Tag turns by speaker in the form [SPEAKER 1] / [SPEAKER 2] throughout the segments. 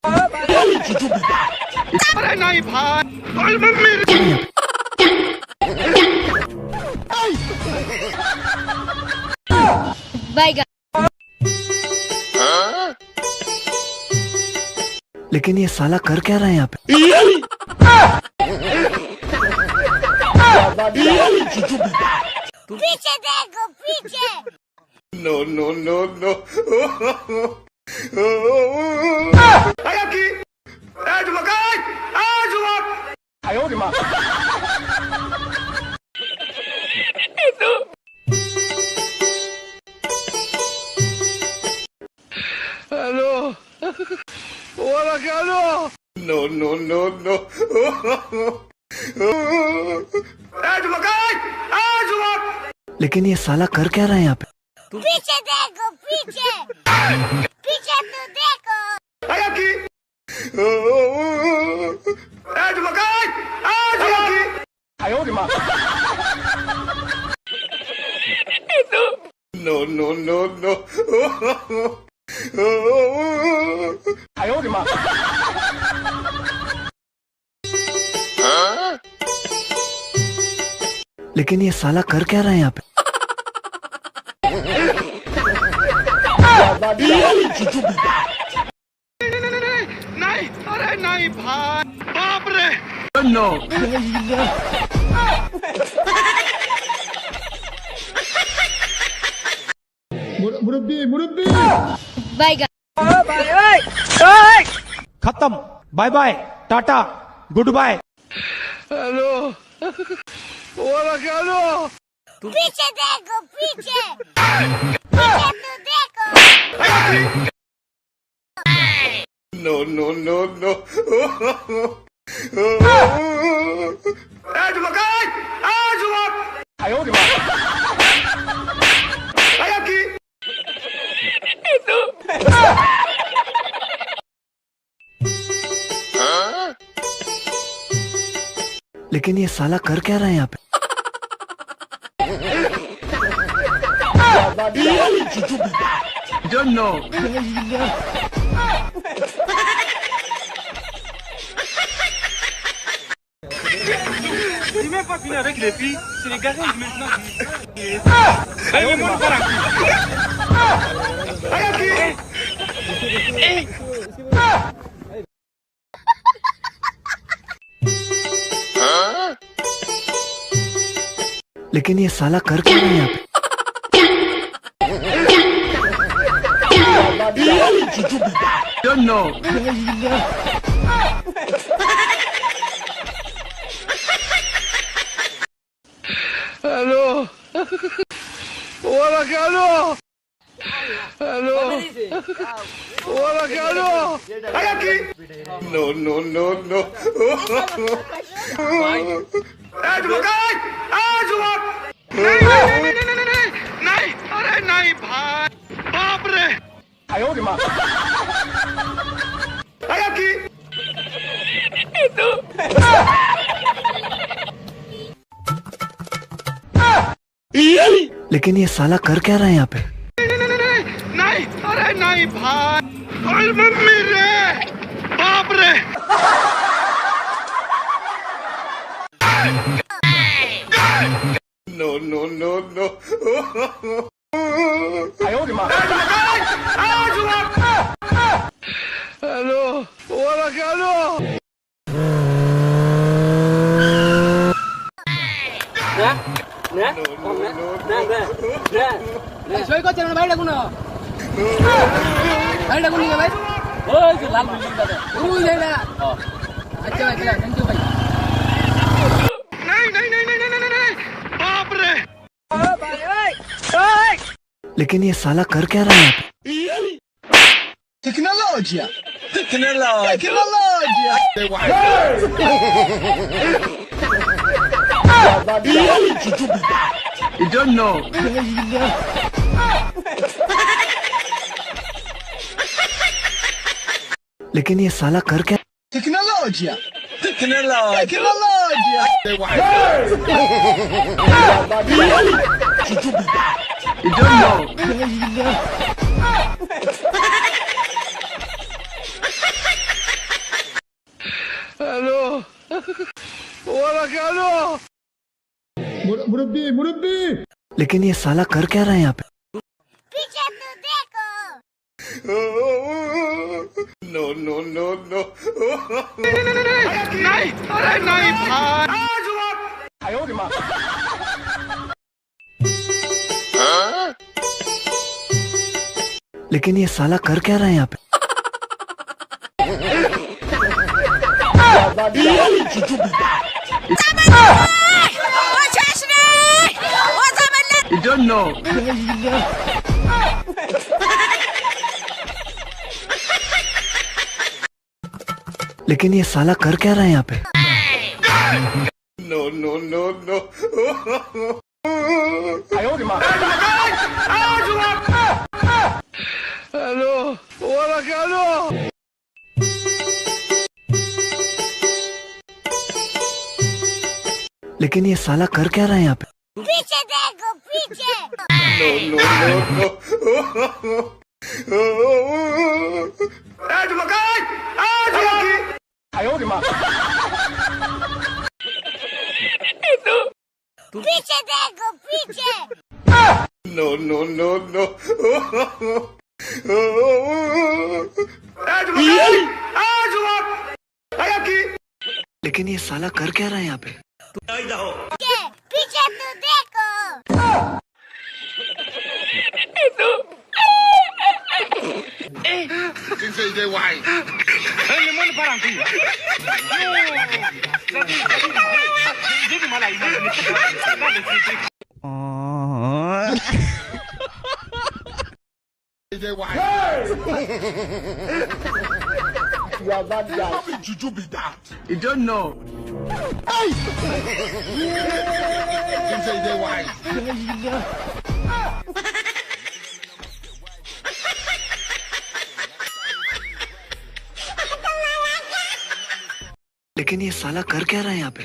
[SPEAKER 1] अरे नहीं भाई, मम्मी
[SPEAKER 2] बाइगा।
[SPEAKER 3] लेकिन ये साला कर क्या रहा है यहाँ पे?
[SPEAKER 2] पीछे देखो पीछे।
[SPEAKER 1] No no no no. Hello, बोला क्या लो? No no no no.
[SPEAKER 3] लेकिन ये साला कर क्या रहा है यहाँ पे?
[SPEAKER 2] पीछे देखो पीछे। पीछे तो देखो।
[SPEAKER 1] No no no no.
[SPEAKER 3] लेकिन ये साला कर क्या रहा है यहाँ पे?
[SPEAKER 1] नहीं, अरे नहीं भाई, बाप रे। नो। मुरब्बी मुरब्बी।
[SPEAKER 2] बाइगा।
[SPEAKER 4] खत्म, bye bye, tata, good bye.
[SPEAKER 1] Hello, बोला क्या लो?
[SPEAKER 2] पीछे देखो पीछे। पीछे तो देखो।
[SPEAKER 1] No no no no.
[SPEAKER 3] लेकिन ये साला कर क्या रहा है यहाँ पे?
[SPEAKER 1] Don't know.
[SPEAKER 4] Même pas fini avec les filles, c'est les garçons qui maintenant. Allez, mon parapluie.
[SPEAKER 3] लेकिन ये साला कर क्या रहा है यहाँ पे?
[SPEAKER 1] Don't know. हेलो, बोला क्या लो? हेलो, बोला क्या लो? No no no no. नहीं, अरे नहीं भाई, बाप रे।
[SPEAKER 3] लेकिन ये साला कर क्या रहा है यहाँ पे?
[SPEAKER 1] नहीं, अरे नहीं भाई, मम्मी रे, बाप रे। No no no no. Hello, बोला क्या लो?
[SPEAKER 5] সই করছেন ভাই ডাকুন ভাই ডাকুন নি ভাই ওই যে লাল বিল্ডিং দাদা ওই যাই না আচ্ছা ভাই চলা থ্যাংক ইউ ভাই
[SPEAKER 1] नहीं नहीं नहीं नहीं नहीं नहीं, बाप रे।
[SPEAKER 3] लेकिन ये साला कर क्या रहा है यहाँ पे?
[SPEAKER 1] Tecnologia. You don't know.
[SPEAKER 3] लेकिन ये साला कर क्या?
[SPEAKER 1] Tecnologia. You don't know. Hola, Carlos.
[SPEAKER 3] लेकिन ये साला कर क्या रहा है यहाँ पे?
[SPEAKER 2] पीछे तो देखो
[SPEAKER 1] No, no, no, no.
[SPEAKER 3] लेकिन ये साला कर क्या रहा है यहाँ पे?
[SPEAKER 1] You don't know.
[SPEAKER 3] लेकिन ये साला कर क्या रहा है यहाँ पे?
[SPEAKER 1] No, no, no, no. Hello. Hola, Carlos.
[SPEAKER 3] लेकिन ये साला कर क्या रहा है यहाँ पे?
[SPEAKER 2] पीछे देखो पीछे
[SPEAKER 1] No, no, no, no.
[SPEAKER 2] पीछे देखो पीछे
[SPEAKER 1] No, no, no, no.
[SPEAKER 3] लेकिन ये साला कर क्या रहा है यहाँ पे?
[SPEAKER 2] पीछे तो देखो
[SPEAKER 4] limon parang tu. Jadi malah ini.
[SPEAKER 1] You are bad guy. How did you be that? You don't know. Hey! Didn't say they wise.
[SPEAKER 3] लेकिन ये साला कर क्या रहा है यहाँ पे?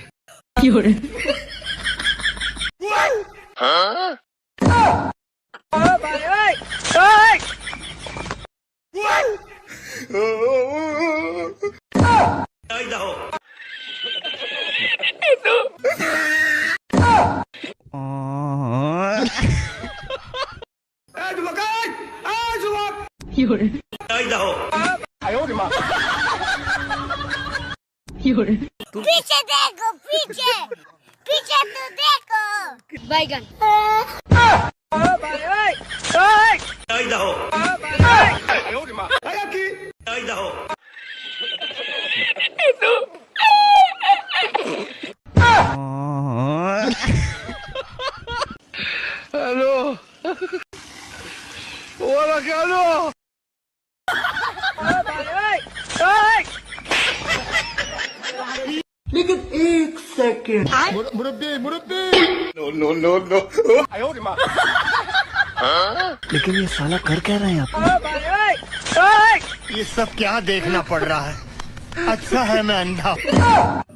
[SPEAKER 2] पीछे देखो पीछे पीछे तो देखो बैगन
[SPEAKER 1] Hello. Hola, Carlos. No, no, no, no.
[SPEAKER 3] लेकिन ये साला कर क्या रहा है यहाँ पे?
[SPEAKER 6] ये सब क्या देखना पड़ रहा है? अच्छा है मैं अंधा।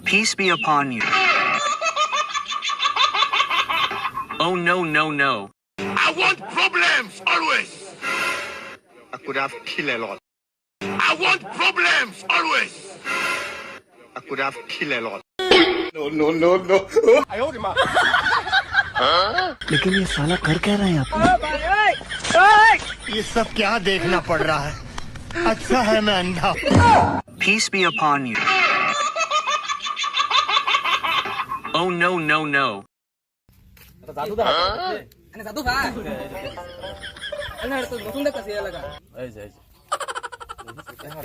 [SPEAKER 7] Peace be upon you. Oh no, no, no.
[SPEAKER 1] I want problems always.
[SPEAKER 6] I could have killed a lot.
[SPEAKER 1] I want problems always.
[SPEAKER 6] I could have killed a lot.
[SPEAKER 1] No, no, no, no.
[SPEAKER 3] लेकिन ये साला कर क्या रहा है यहाँ पे?
[SPEAKER 6] ये सब क्या देखना पड़ रहा है? अच्छा है मैं अंधा।
[SPEAKER 7] Peace be upon you. Oh no, no, no.
[SPEAKER 5] जादू दा आणि जादू खा आणि तो बसून दे कसे लगा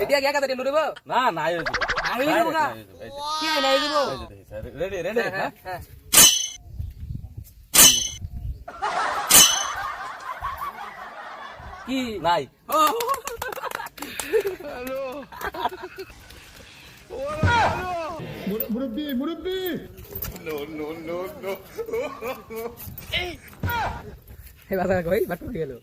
[SPEAKER 5] एटिया क्या करते रे बा ना नाही नाही रे बघा काय नाही रे रेडी रेडी की नाही
[SPEAKER 1] Hello. Hola, Carlos. No, no, no, no.
[SPEAKER 5] हे बाबा कोई बात गेलो